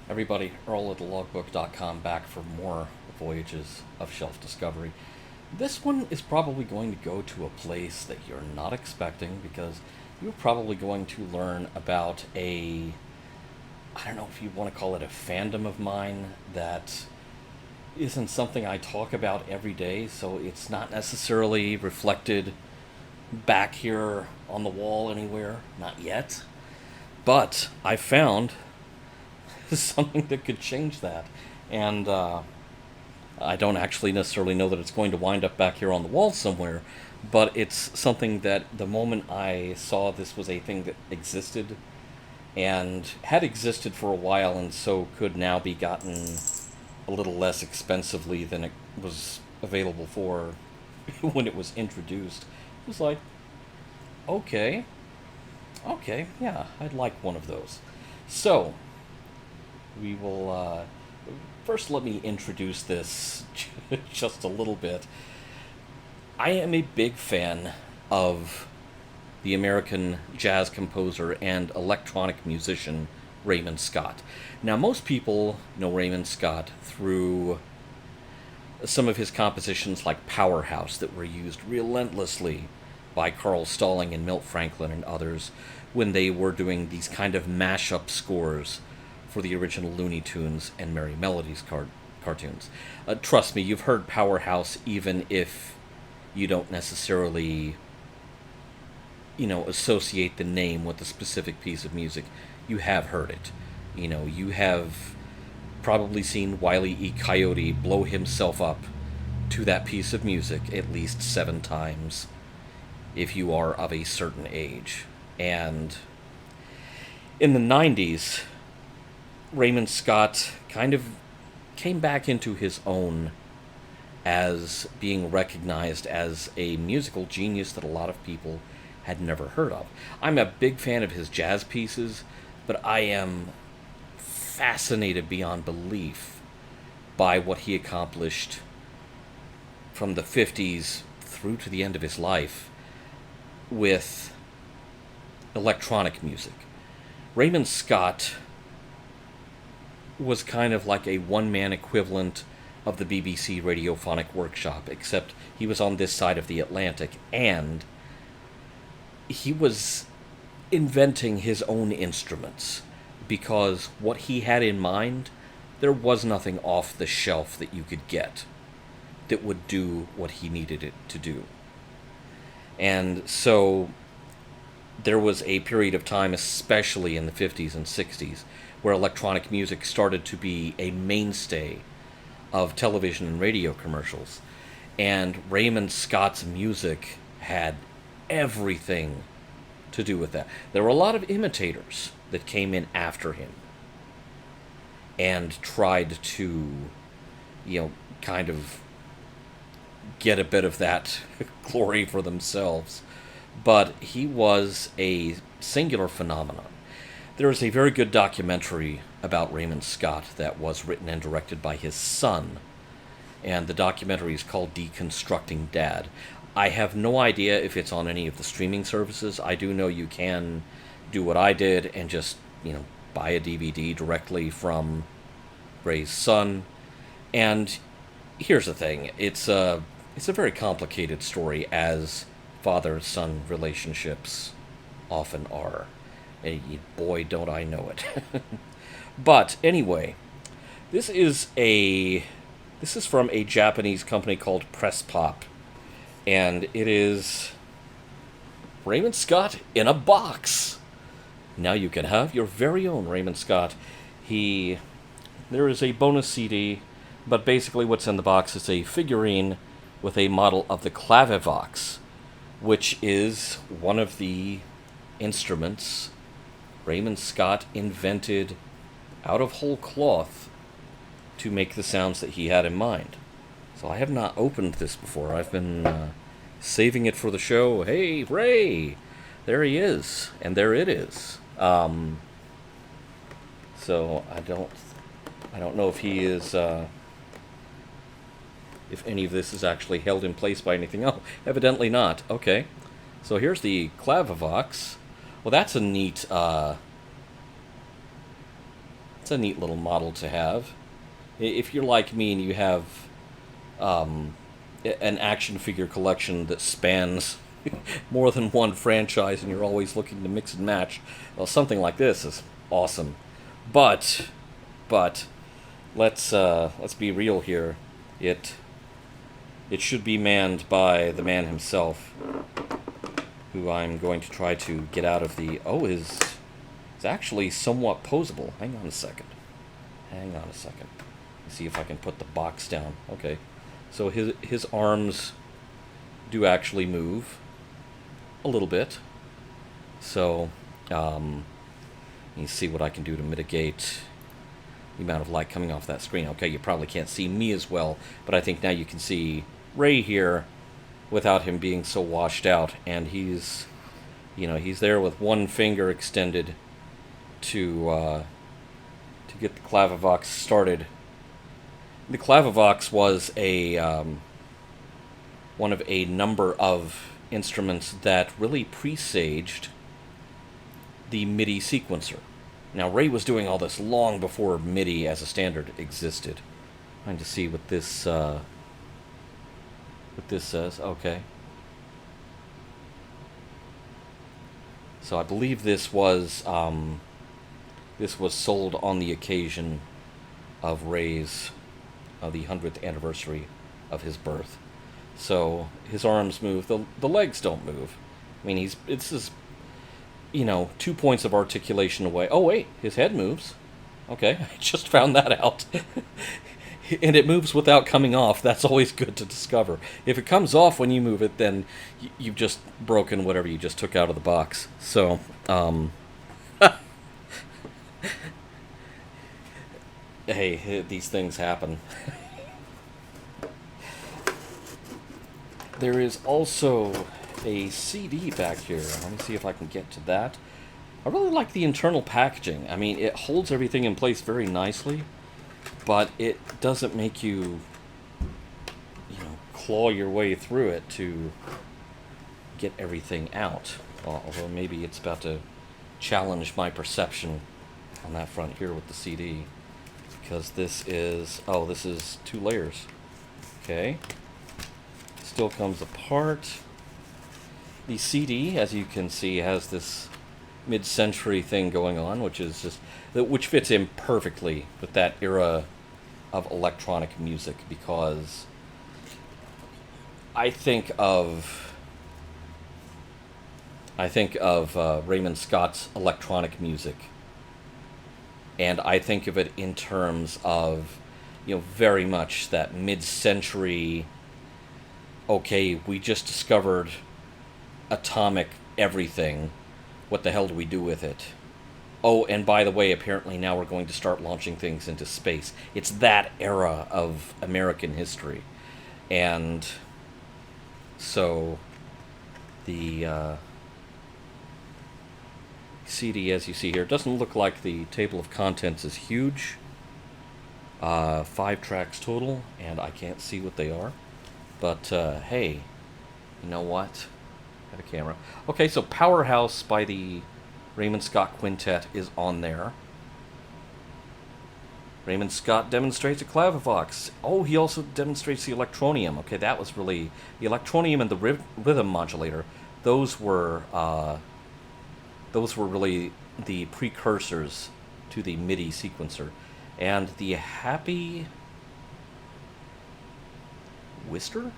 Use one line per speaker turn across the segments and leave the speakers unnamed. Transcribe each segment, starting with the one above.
Everybody, Earl at thelogbook.com back for more Voyages of Shelf Discovery. This one is probably going to go to a place that you're not expecting because you're probably going to learn about I don't know if you want to call it a fandom of mine that isn't something I talk about every day, so it's not necessarily reflected back here on the wall anywhere, not yet. But I found something that could change that. And I don't actually necessarily know that it's going to wind up back here on the wall somewhere, but it's something that the moment I saw this was a thing that existed and had existed for a while and so could now be gotten a little less expensively than it was available for when it was introduced. It was like, okay, okay, yeah, I'd like one of those. So, we will first let me introduce this just a little bit. I am a big fan of the American jazz composer and electronic musician Raymond Scott. Now, most people know Raymond Scott through some of his compositions like Powerhouse that were used relentlessly by Carl Stalling and Milt Franklin and others when they were doing these kind of mashup scores for the original Looney Tunes and Merry Melodies cartoons. Trust me, you've heard Powerhouse even if you don't necessarily, associate the name with a specific piece of music. You have heard it. You have probably seen Wile E. Coyote blow himself up to that piece of music at least 7 times if you are of a certain age. And in the 90s, Raymond Scott kind of came back into his own as being recognized as a musical genius that a lot of people had never heard of. I'm a big fan of his jazz pieces, but I am fascinated beyond belief by what he accomplished from the 50s through to the end of his life with electronic music. Raymond Scott was kind of like a one-man equivalent of the BBC Radiophonic Workshop, except he was on this side of the Atlantic, and he was inventing his own instruments, because what he had in mind, there was nothing off the shelf that you could get that would do what he needed it to do. And so there was a period of time, especially in the 50s and 60s, where electronic music started to be a mainstay of television and radio commercials. And Raymond Scott's music had everything to do with that. There were a lot of imitators that came in after him and tried to, kind of get a bit of that glory for themselves. But he was a singular phenomenon. There is a very good documentary about Raymond Scott that was written and directed by his son, and the documentary is called Deconstructing Dad. I have no idea if it's on any of the streaming services. I do know you can do what I did and just, buy a DVD directly from Ray's son. And here's the thing, it's a very complicated story, as father-son relationships often are. And boy, don't I know it. But anyway, this is from a Japanese company called Press Pop, and it is Raymond Scott in a box. Now you can have your very own Raymond Scott. There is a bonus CD, but basically what's in the box is a figurine with a model of the Clavivox, which is one of the instruments Raymond Scott invented out of whole cloth to make the sounds that he had in mind. So I have not opened this before. I've been saving it for the show. Hey, Ray! There he is. And there it is. So I don't know if he is, if any of this is actually held in place by anything. Oh, evidently not. Okay. So here's the Clavivox. Well, that's a neat It's a neat little model to have. If you're like me and you have an action figure collection that spans more than one franchise and you're always looking to mix and match, well, something like this is awesome. But, but let's be real here. It should be manned by the man himself, who I'm going to try to get out of the... Oh, is actually somewhat posable. Hang on a second. Hang on a second. Let's see if I can put the box down. Okay. So his arms do actually move a little bit. So, you see what I can do to mitigate the amount of light coming off that screen. Okay, you probably can't see me as well, but I think now you can see Ray here without him being so washed out, and he's there with one finger extended to get the Clavivox started. The Clavivox was one of a number of instruments that really presaged the MIDI sequencer. Now, Ray was doing all this long before MIDI as a standard existed. Trying to see what this says. Okay. So I believe this was sold on the occasion of Ray's the 100th anniversary of his birth. So his arms move, the legs don't move. I mean, it's just 2 points of articulation away. Oh wait, his head moves. Okay, I just found that out. And it moves without coming off. That's always good to discover. If it comes off when you move it, then you've just broken whatever you just took out of the box. So, hey, these things happen. There is also a CD back here. Let me see if I can get to that. I really like the internal packaging. I mean, it holds everything in place very nicely, but it doesn't make you, claw your way through it to get everything out. Although maybe it's about to challenge my perception on that front here with the CD. Because this is 2 layers. Okay. Still comes apart. The CD, as you can see, has this mid-century thing going on, which fits in perfectly with that era of electronic music, because I think of Raymond Scott's electronic music, and I think of it in terms of very much that mid-century. Okay, we just discovered atomic everything. What the hell do we do with it? Oh, and by the way, apparently now we're going to start launching things into space. It's that era of American history. And so the CD, as you see here, doesn't look like the table of contents is huge. 5 tracks total, and I can't see what they are. But, hey, you know what? Got a camera. Okay, so Powerhouse by the Raymond Scott Quintet is on there. Raymond Scott demonstrates a Clavivox. Oh, he also demonstrates the Electronium. Okay, that was really... The Electronium and the rhythm modulator, those were really the precursors to the MIDI sequencer. And the Happy... Whistler?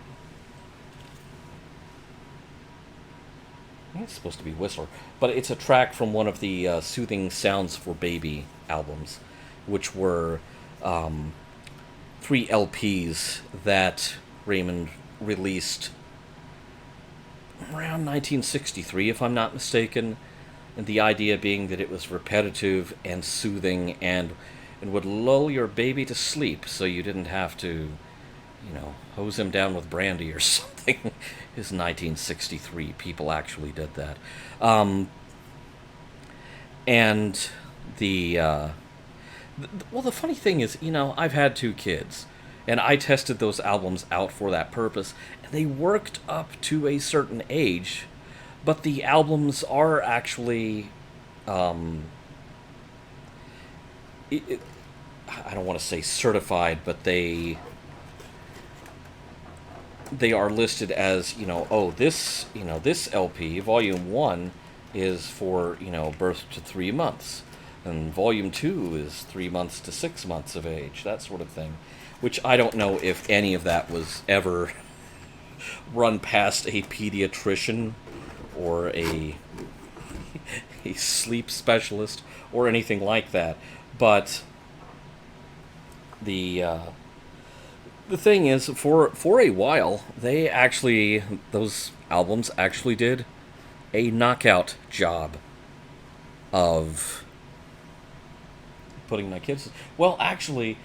I think it's supposed to be Whistler. But it's a track from one of the Soothing Sounds for Baby albums, which were 3 LPs that Raymond released around 1963, if I'm not mistaken. And the idea being that it was repetitive and soothing and would lull your baby to sleep so you didn't have to, hose him down with brandy or something. It's 1963. People actually did that. And the funny thing is, I've had 2 kids, and I tested those albums out for that purpose, and they worked up to a certain age, but the albums are actually, I don't want to say certified, but they are listed as, oh, this LP, Volume 1, is for, birth to 3 months. And Volume 2 is 3 months to 6 months of age, that sort of thing. Which I don't know if any of that was ever run past a pediatrician or a sleep specialist or anything like that. But the thing is, for a while, those albums actually did a knockout job of putting my kids. Well, actually,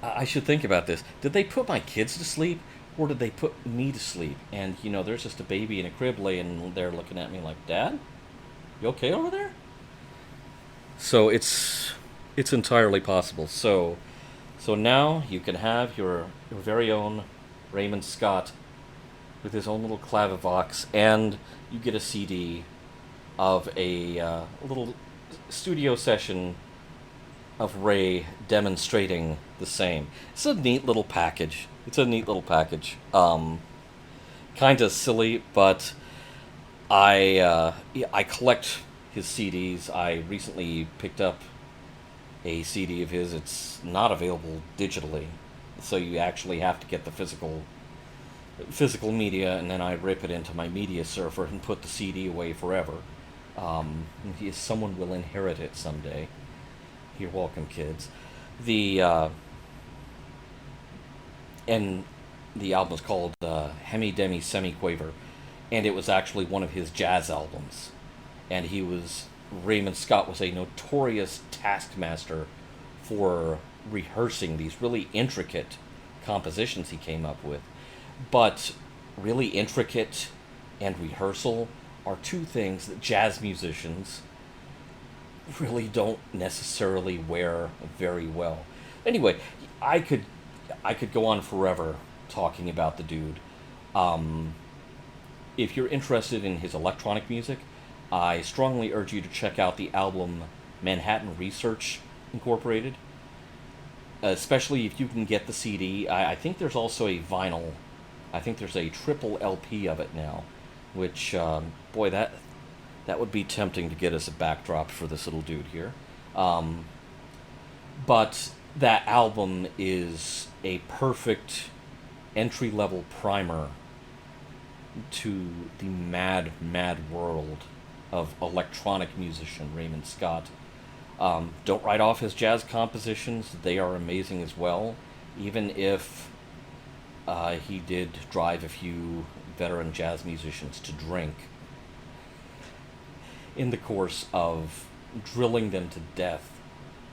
I should think about this. Did they put my kids to sleep, or did they put me to sleep? And there's just a baby in a crib laying there looking at me like, "Dad, you okay over there?" So it's entirely possible. So now you can have your very own Raymond Scott with his own little Clavivox, and you get a CD of a little studio session of Ray demonstrating the same. It's a neat little package. Kind of silly, but I collect his CDs. I recently picked up a CD of his. It's not available digitally, so you actually have to get the physical media, and then I rip it into my media surfer and put the CD away forever. Someone will inherit it someday. You're welcome, kids. And the album was called Hemi Demi Semi-Quaver, and it was actually one of his jazz albums. And Raymond Scott was a notorious taskmaster for rehearsing these really intricate compositions he came up with. But really intricate and rehearsal are two things that jazz musicians really don't necessarily wear very well. Anyway, I could go on forever talking about the dude. If you're interested in his electronic music, I strongly urge you to check out the album Manhattan Research Incorporated, especially if you can get the CD. I think there's also a vinyl. I think there's a triple LP of it now, which, boy, that would be tempting to get as a backdrop for this little dude here. But that album is a perfect entry-level primer to the mad, mad world of electronic musician Raymond Scott. Don't write off his jazz compositions. They are amazing as well, even if he did drive a few veteran jazz musicians to drink in the course of drilling them to death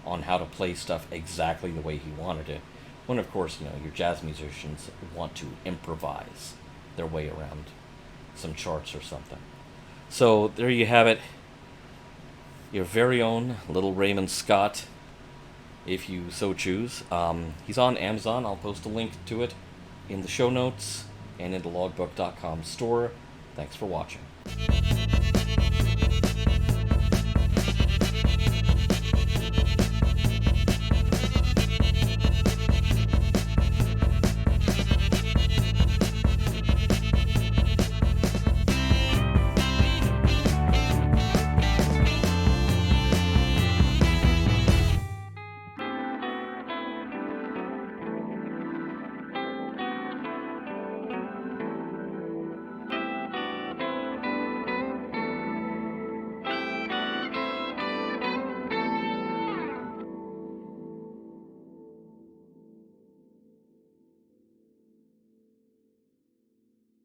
on how to play stuff exactly the way he wanted it. When, of course, your jazz musicians want to improvise their way around some charts or something. So there you have it. Your very own little Raymond Scott, if you so choose. He's on Amazon. I'll post a link to it in the show notes and in the logbook.com store. Thanks for watching.